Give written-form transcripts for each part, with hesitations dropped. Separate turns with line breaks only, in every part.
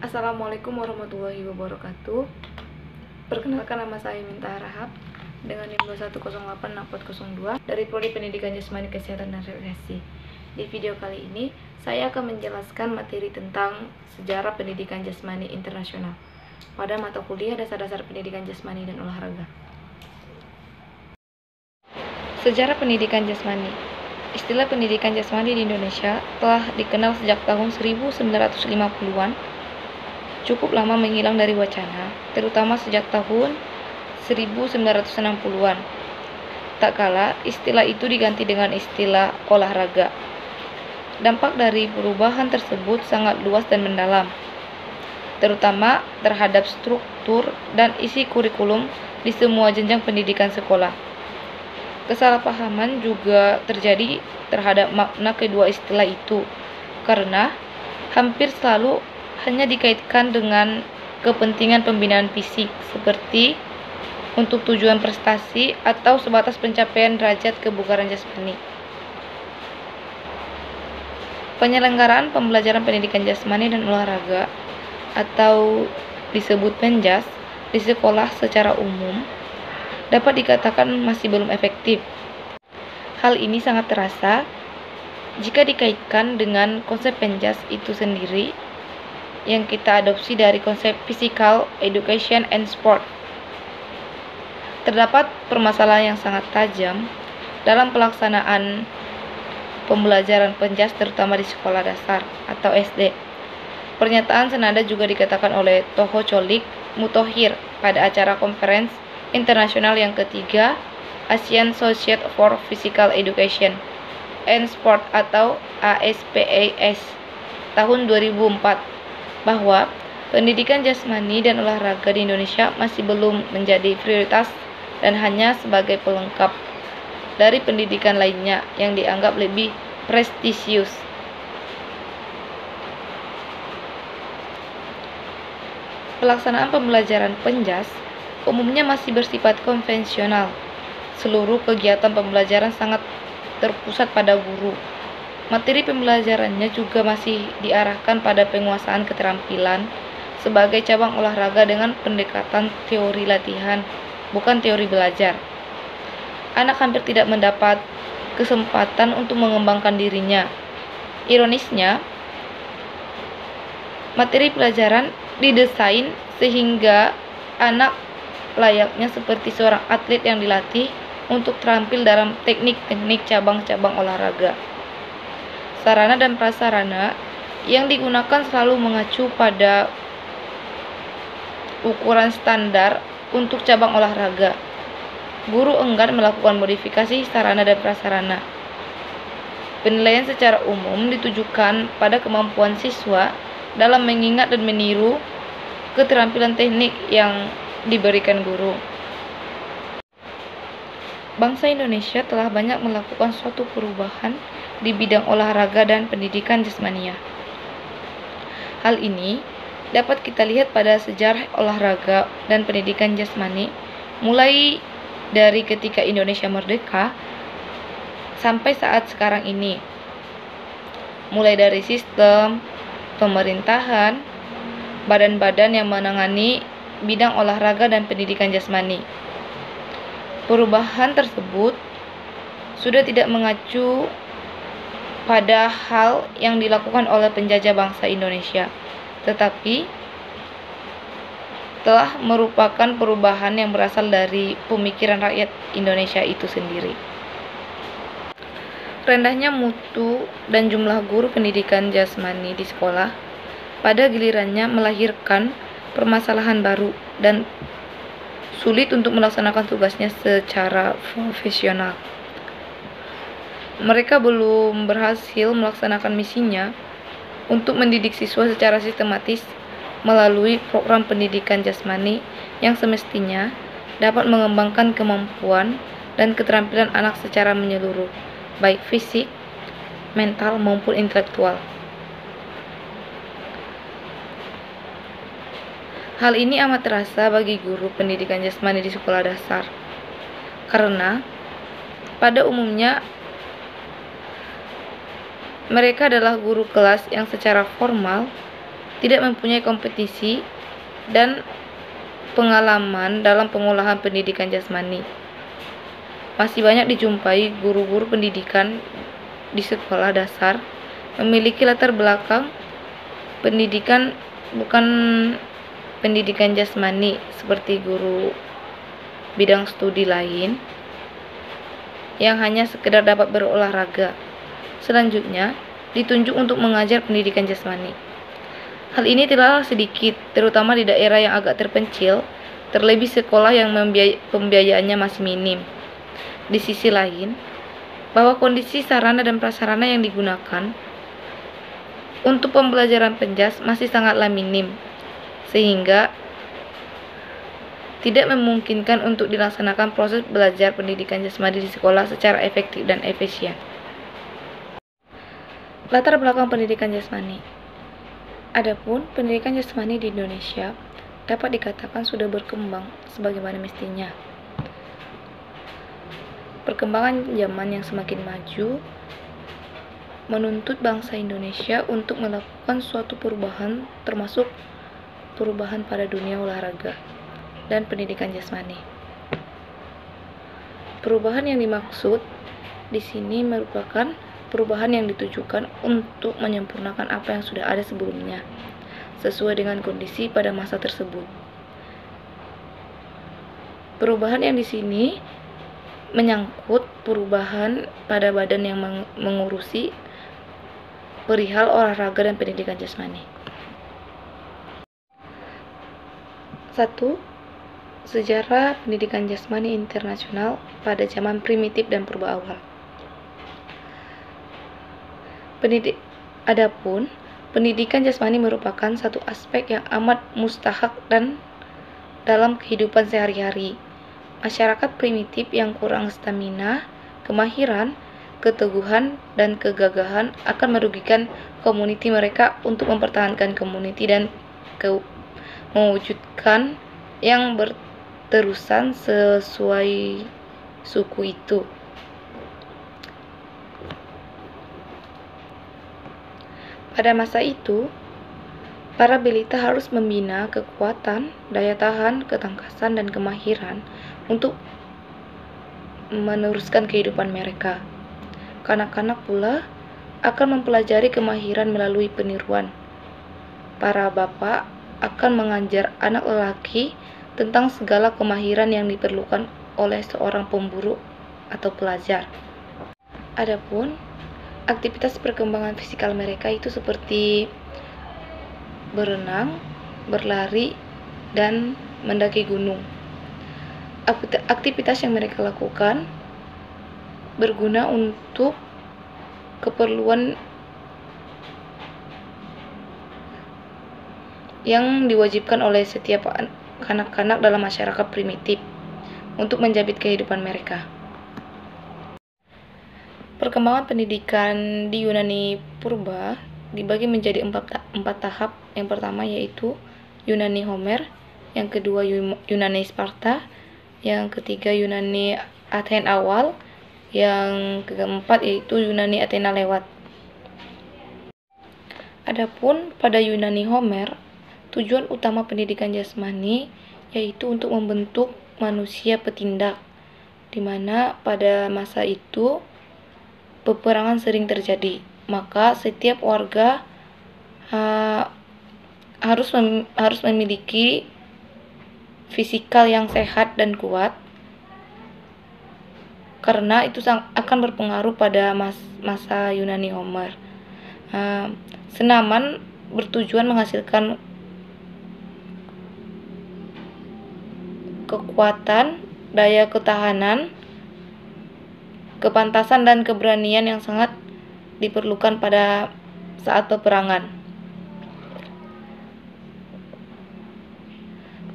Assalamualaikum warahmatullahi wabarakatuh. Perkenalkan, nama saya Minta Rahab dengan NIM 21086402 dari Prodi Pendidikan Jasmani Kesehatan dan Rekreasi. Di video kali ini saya akan menjelaskan materi tentang sejarah pendidikan jasmani internasional pada mata kuliah dasar-dasar pendidikan jasmani dan olahraga. Sejarah pendidikan jasmani. Istilah pendidikan jasmani di Indonesia telah dikenal sejak tahun 1950-an, cukup lama menghilang dari wacana, terutama sejak tahun 1960-an. Tak kala istilah itu diganti dengan istilah olahraga. Dampak dari perubahan tersebut sangat luas dan mendalam, terutama terhadap struktur dan isi kurikulum di semua jenjang pendidikan sekolah. Kesalahpahaman juga terjadi terhadap makna kedua istilah itu, karena hampir selalu hanya dikaitkan dengan kepentingan pembinaan fisik, seperti untuk tujuan prestasi atau sebatas pencapaian derajat kebugaran jasmani. Penyelenggaraan pembelajaran pendidikan jasmani dan olahraga atau disebut penjas di sekolah secara umum dapat dikatakan masih belum efektif. Hal ini sangat terasa jika dikaitkan dengan konsep penjas itu sendiri yang kita adopsi dari konsep Physical Education and Sport. Terdapat permasalahan yang sangat tajam dalam pelaksanaan pembelajaran penjas terutama di sekolah dasar atau SD. Pernyataan senada juga dikatakan oleh Toho Cholik Muthohir pada acara konferensi internasional yang ketiga Asian Society for Physical Education and Sport atau ASPAS tahun 2004, bahwa pendidikan jasmani dan olahraga di Indonesia masih belum menjadi prioritas dan hanya sebagai pelengkap dari pendidikan lainnya yang dianggap lebih prestisius. Pelaksanaan pembelajaran penjas umumnya masih bersifat konvensional. Seluruh kegiatan pembelajaran sangat terpusat pada guru. Materi pembelajarannya juga masih diarahkan pada penguasaan keterampilan sebagai cabang olahraga dengan pendekatan teori latihan, bukan teori belajar. Anak hampir tidak mendapat kesempatan untuk mengembangkan dirinya. Ironisnya, materi pelajaran didesain sehingga anak layaknya seperti seorang atlet yang dilatih untuk terampil dalam teknik-teknik cabang-cabang olahraga. Sarana dan prasarana yang digunakan selalu mengacu pada ukuran standar untuk cabang olahraga. Guru enggan melakukan modifikasi sarana dan prasarana. Penilaian secara umum ditujukan pada kemampuan siswa dalam mengingat dan meniru keterampilan teknik yang diberikan guru. Bangsa Indonesia telah banyak melakukan suatu perubahan di bidang olahraga dan pendidikan jasmania. Hal ini dapat kita lihat pada sejarah olahraga dan pendidikan jasmani mulai dari ketika Indonesia merdeka sampai saat sekarang ini. Mulai dari sistem pemerintahan, badan-badan yang menangani bidang olahraga dan pendidikan jasmani. Perubahan tersebut sudah tidak mengacu pada hal yang dilakukan oleh penjajah bangsa Indonesia, tetapi telah merupakan perubahan yang berasal dari pemikiran rakyat Indonesia itu sendiri. Rendahnya mutu dan jumlah guru pendidikan jasmani di sekolah pada gilirannya melahirkan permasalahan baru dan sulit untuk melaksanakan tugasnya secara profesional. Mereka belum berhasil melaksanakan misinya untuk mendidik siswa secara sistematis melalui program pendidikan jasmani yang semestinya dapat mengembangkan kemampuan dan keterampilan anak secara menyeluruh, baik fisik, mental maupun intelektual. Hal ini amat terasa bagi guru pendidikan jasmani di sekolah dasar, karena pada umumnya mereka adalah guru kelas yang secara formal tidak mempunyai kompetisi dan pengalaman dalam pengolahan pendidikan jasmani. Masih banyak dijumpai guru-guru pendidikan di sekolah dasar memiliki latar belakang pendidikan bukan pendidikan jasmani seperti guru bidang studi lain yang hanya sekedar dapat berolahraga. Selanjutnya, ditunjuk untuk mengajar pendidikan jasmani. Hal ini tidaklah sedikit, terutama di daerah yang agak terpencil, terlebih sekolah yang pembiayaannya masih minim. Di sisi lain, bahwa kondisi sarana dan prasarana yang digunakan untuk pembelajaran penjas masih sangatlah minim, sehingga tidak memungkinkan untuk dilaksanakan proses belajar pendidikan jasmani di sekolah secara efektif dan efisien. Latar belakang pendidikan jasmani. Adapun pendidikan jasmani di Indonesia dapat dikatakan sudah berkembang sebagaimana mestinya. Perkembangan zaman yang semakin maju menuntut bangsa Indonesia untuk melakukan suatu perubahan, termasuk perubahan pada dunia olahraga dan pendidikan jasmani. Perubahan yang dimaksud di sini merupakan perubahan yang ditujukan untuk menyempurnakan apa yang sudah ada sebelumnya, sesuai dengan kondisi pada masa tersebut. Perubahan yang di sini menyangkut perubahan pada badan yang mengurusi perihal olahraga dan pendidikan jasmani. 1. Sejarah pendidikan jasmani internasional pada zaman primitif dan purba awal. Adapun pendidikan jasmani merupakan satu aspek yang amat mustahak dan dalam kehidupan sehari-hari. Masyarakat primitif yang kurang stamina, kemahiran, keteguhan, dan kegagahan akan merugikan komuniti mereka untuk mempertahankan komuniti dan mewujudkan yang berterusan sesuai suku itu. Pada masa itu, para belita harus membina kekuatan, daya tahan, ketangkasan, dan kemahiran untuk meneruskan kehidupan mereka. Kanak-kanak pula akan mempelajari kemahiran melalui peniruan. Para bapak akan mengajar anak lelaki tentang segala kemahiran yang diperlukan oleh seorang pemburu atau pelajar. Adapun aktivitas perkembangan fisikal mereka itu seperti berenang, berlari, dan mendaki gunung. Aktivitas yang mereka lakukan berguna untuk keperluan yang diwajibkan oleh setiap kanak-kanak dalam masyarakat primitif untuk menjabit kehidupan mereka. Perkembangan pendidikan di Yunani purba dibagi menjadi empat tahap. Yang pertama yaitu Yunani Homer, yang kedua Yunani Sparta, yang ketiga Yunani Athena awal, yang keempat yaitu Yunani Athena lewat. Adapun pada Yunani Homer, tujuan utama pendidikan jasmani yaitu untuk membentuk manusia petindak, di mana pada masa itu peperangan sering terjadi, maka setiap warga harus memiliki fisikal yang sehat dan kuat, karena itu akan berpengaruh pada masa Yunani Homer. Senaman bertujuan menghasilkan kekuatan, daya ketahanan, kepantasan, dan keberanian yang sangat diperlukan pada saat peperangan.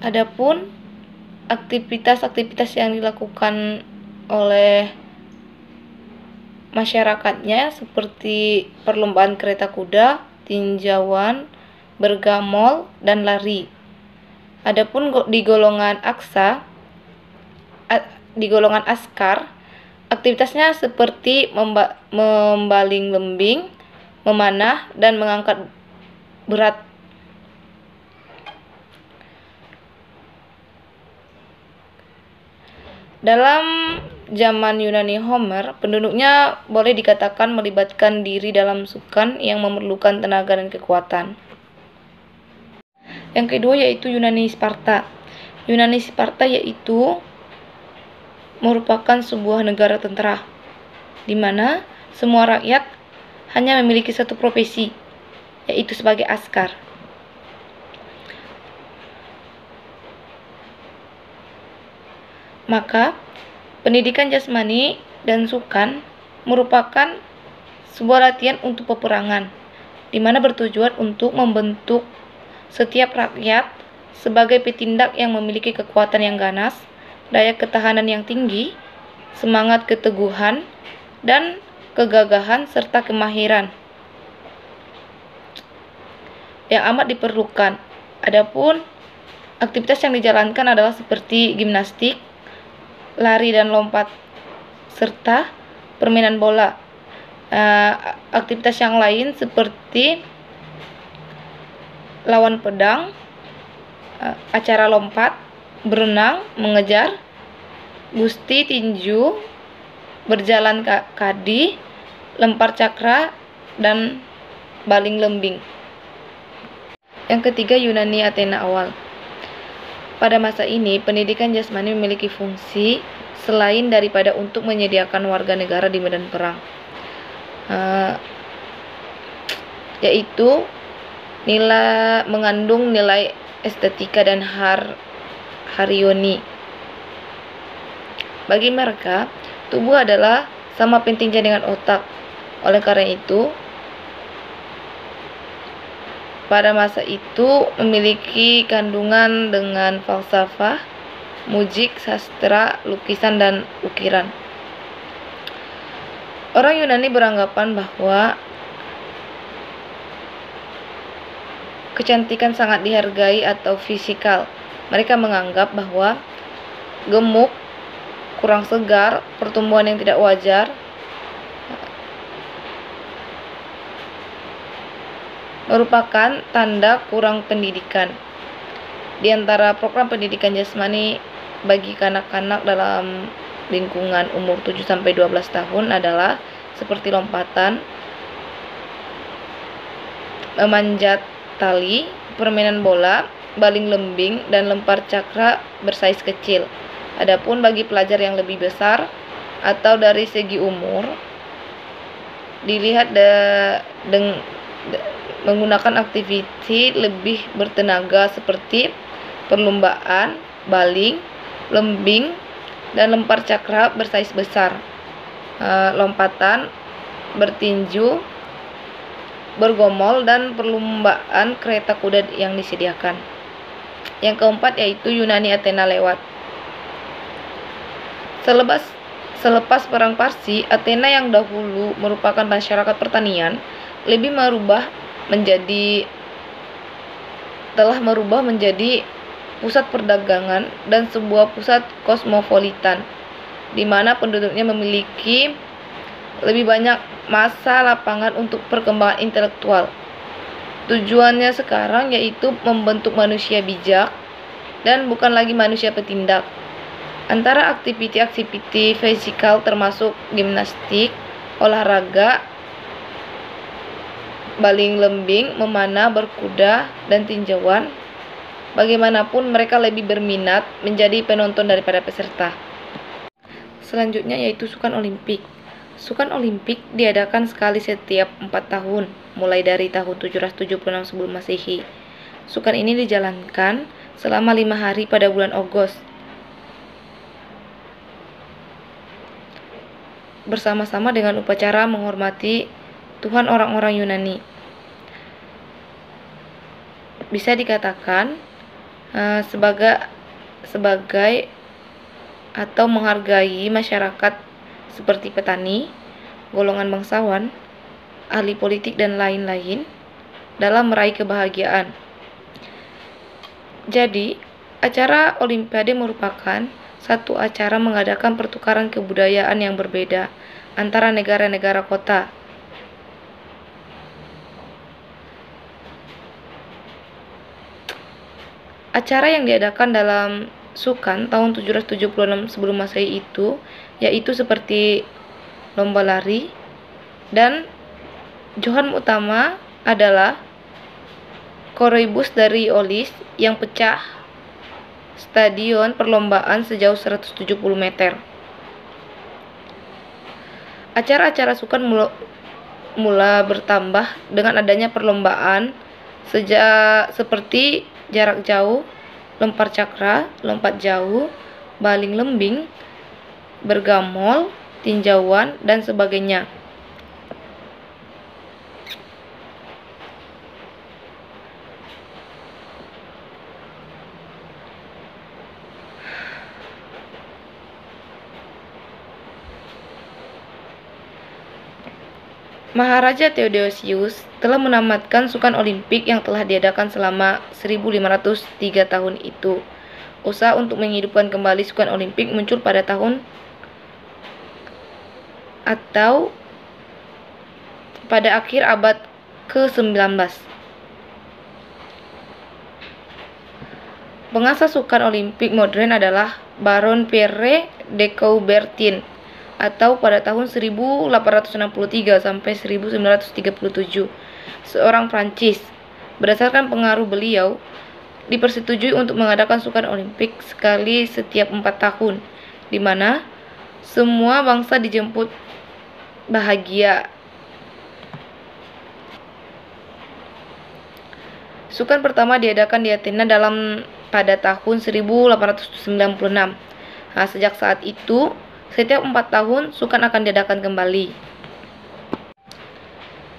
Adapun aktivitas-aktivitas yang dilakukan oleh masyarakatnya seperti perlombaan kereta kuda, tinjauan, bergamol, dan lari. Adapun di golongan askar, aktivitasnya seperti membaling lembing, memanah, dan mengangkat berat Dalam zaman Yunani Homer, penduduknya boleh dikatakan melibatkan diri dalam sukan yang memerlukan tenaga dan kekuatan. Yang kedua yaitu Yunani Sparta. Yunani Sparta yaitu merupakan sebuah negara tentara, di mana semua rakyat hanya memiliki satu profesi, yaitu sebagai askar. Maka, pendidikan jasmani dan sukan merupakan sebuah latihan untuk peperangan, di mana bertujuan untuk membentuk setiap rakyat sebagai petindak yang memiliki kekuatan yang ganas, daya ketahanan yang tinggi, semangat keteguhan, dan kegagahan serta kemahiran yang amat diperlukan. Adapun aktivitas yang dijalankan adalah seperti gimnastik, lari dan lompat, serta permainan bola. Aktivitas yang lain seperti lawan pedang, acara lompat, berenang, mengejar, gusti tinju, berjalan kaki, lempar cakra, dan baling lembing. Yang ketiga, Yunani Athena awal. Pada masa ini, pendidikan jasmani memiliki fungsi selain daripada untuk menyediakan warga negara di medan perang, yaitu mengandung nilai estetika dan harioni. Bagi mereka, tubuh adalah sama pentingnya dengan otak. Oleh karena itu, pada masa itu memiliki kandungan dengan falsafah, musik, sastra, lukisan, dan ukiran. Orang Yunani beranggapan bahwa kecantikan sangat dihargai atau fisikal. Mereka menganggap bahwa gemuk, kurang segar, pertumbuhan yang tidak wajar, merupakan tanda kurang pendidikan. Di antara program pendidikan jasmani bagi kanak-kanak dalam lingkungan umur 7-12 tahun adalah seperti lompatan, memanjat tali, permainan bola, baling lembing, dan lempar cakra bersaiz kecil. Adapun bagi pelajar yang lebih besar atau dari segi umur, dilihat menggunakan aktiviti lebih bertenaga seperti perlombaan, baling, lembing, dan lempar cakra bersaiz besar, lompatan, bertinju, bergomol, dan perlombaan kereta kuda yang disediakan. Yang keempat yaitu Yunani Athena lewat. Selepas perang Parsi, Athena yang dahulu merupakan masyarakat pertanian telah merubah menjadi pusat perdagangan dan sebuah pusat kosmopolitan, di mana penduduknya memiliki lebih banyak masa lapangan untuk perkembangan intelektual. Tujuannya sekarang yaitu membentuk manusia bijak dan bukan lagi manusia petindak. Antara aktiviti fisikal termasuk gimnastik, olahraga, baling lembing, memanah, berkuda, dan tinjauan. Bagaimanapun mereka lebih berminat menjadi penonton daripada peserta. Selanjutnya yaitu Sukan Olimpik. Sukan Olimpik diadakan sekali setiap 4 tahun, mulai dari tahun 776 sebelum Masehi. Sukan ini dijalankan selama 5 hari pada bulan Agustus, bersama-sama dengan upacara menghormati Tuhan orang-orang Yunani. Bisa dikatakan sebagai atau menghargai masyarakat seperti petani, golongan bangsawan, ahli politik, dan lain-lain dalam meraih kebahagiaan. Jadi, acara Olimpiade merupakan satu acara mengadakan pertukaran kebudayaan yang berbeda antara negara-negara kota. Acara yang diadakan dalam sukan tahun 776 sebelum Masehi itu, yaitu seperti lomba lari, dan johan utama adalah Koreibus dari Olis yang pecah stadion perlombaan sejauh 170 meter. Acara-acara sukan mula bertambah dengan adanya perlombaan seperti jarak jauh, lempar cakra, lompat jauh, baling lembing, bergamol, tinjauan, dan sebagainya. Maharaja Theodosius telah menamatkan sukan Olimpik yang telah diadakan selama 1503 tahun itu. Usaha untuk menghidupkan kembali sukan Olimpik muncul pada tahun atau pada akhir abad ke-19. Pengasas sukan Olimpik modern adalah Baron Pierre de Coubertin atau pada tahun 1863 sampai 1937, seorang Prancis. Berdasarkan pengaruh beliau, dipersetujui untuk mengadakan sukan Olimpik sekali setiap 4 tahun, di mana semua bangsa dijemput bahagia. Sukan pertama diadakan di Athena pada tahun 1896. Sejak saat itu, setiap 4 tahun, sukan akan diadakan kembali.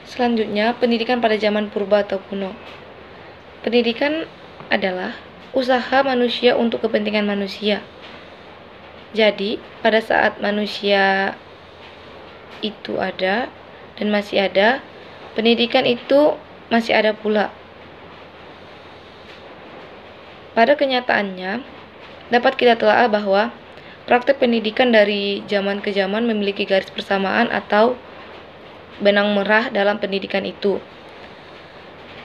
Selanjutnya, pendidikan pada zaman purba atau kuno. Pendidikan adalah usaha manusia untuk kepentingan manusia. Jadi, pada saat manusia itu ada dan masih ada, pendidikan itu masih ada pula. Pada kenyataannya, dapat kita telah bahwa praktek pendidikan dari zaman ke zaman memiliki garis persamaan atau benang merah dalam pendidikan itu.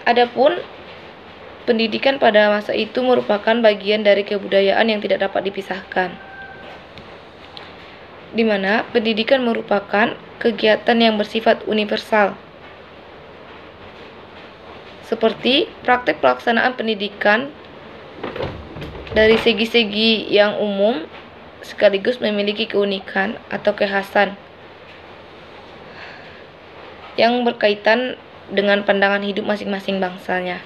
Adapun pendidikan pada masa itu merupakan bagian dari kebudayaan yang tidak dapat dipisahkan, di mana pendidikan merupakan kegiatan yang bersifat universal, seperti praktek pelaksanaan pendidikan dari segi-segi yang umum sekaligus memiliki keunikan atau kekhasan yang berkaitan dengan pandangan hidup masing-masing bangsanya.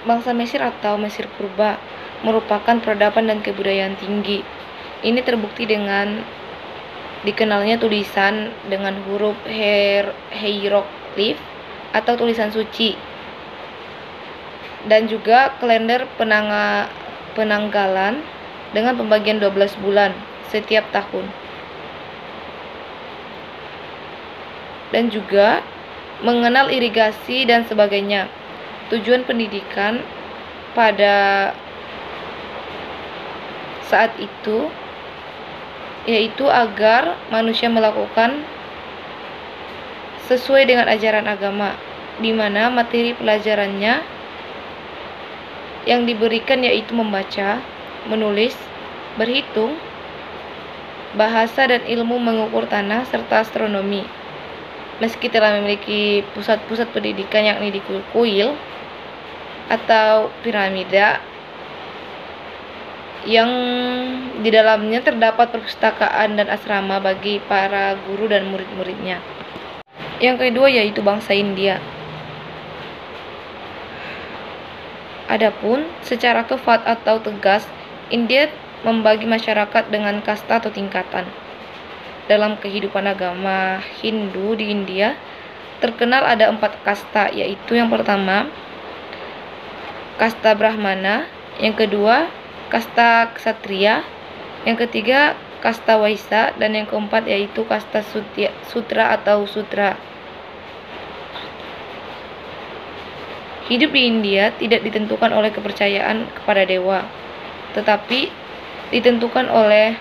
Bangsa Mesir atau Mesir purba merupakan peradaban dan kebudayaan tinggi. Ini terbukti dengan dikenalnya tulisan dengan huruf hieroglif atau tulisan suci, dan juga kalender penanggalan dengan pembagian 12 bulan setiap tahun. Dan juga mengenal irigasi dan sebagainya. Tujuan pendidikan pada saat itu yaitu agar manusia melakukan sesuai dengan ajaran agama, di mana materi pelajarannya yang diberikan yaitu membaca, menulis, berhitung, bahasa dan ilmu mengukur tanah, serta astronomi. Meski telah memiliki pusat-pusat pendidikan yakni di kuil atau piramida yang di dalamnya terdapat perpustakaan dan asrama bagi para guru dan murid-muridnya. Yang kedua yaitu bangsa India. Adapun secara kefat atau tegas, India membagi masyarakat dengan kasta atau tingkatan. Dalam kehidupan agama Hindu di India, terkenal ada 4 kasta, yaitu yang pertama, kasta Brahmana, yang kedua, kasta Ksatria, yang ketiga, kasta Waisya, dan yang keempat yaitu kasta Sutra atau Sutra. Hidup di India tidak ditentukan oleh kepercayaan kepada dewa, tetapi ditentukan oleh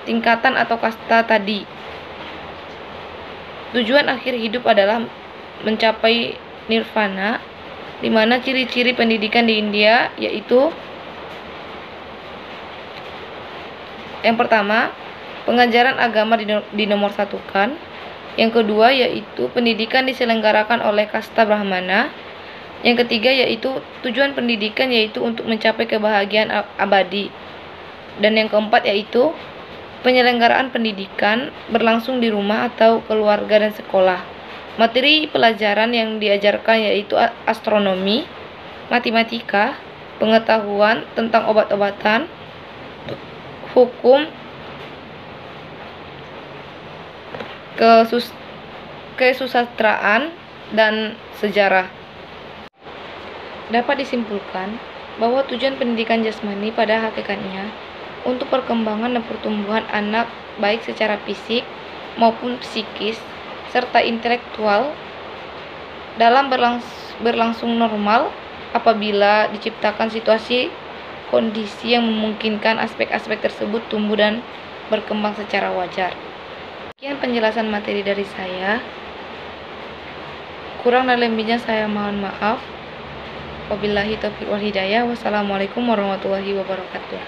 tingkatan atau kasta tadi. Tujuan akhir hidup adalah mencapai nirvana, di mana ciri-ciri pendidikan di India yaitu Yang pertama, pengajaran agama dinomorsatukan. Yang kedua yaitu pendidikan diselenggarakan oleh kasta Brahmana. Yang ketiga yaitu tujuan pendidikan yaitu untuk mencapai kebahagiaan abadi. Dan yang keempat yaitu penyelenggaraan pendidikan berlangsung di rumah atau keluarga dan sekolah. Materi pelajaran yang diajarkan yaitu astronomi, matematika, pengetahuan tentang obat-obatan, hukum, kesusastraan, dan sejarah. Dapat disimpulkan bahwa tujuan pendidikan jasmani pada hakikatnya untuk perkembangan dan pertumbuhan anak baik secara fisik maupun psikis serta intelektual dalam berlangsung normal apabila diciptakan situasi kondisi yang memungkinkan aspek-aspek tersebut tumbuh dan berkembang secara wajar. Sekian penjelasan materi dari saya. Kurang dan lebihnya saya mohon maaf. Wabillahi taufiq wal hidayah. Wassalamualaikum warahmatullahi wabarakatuh.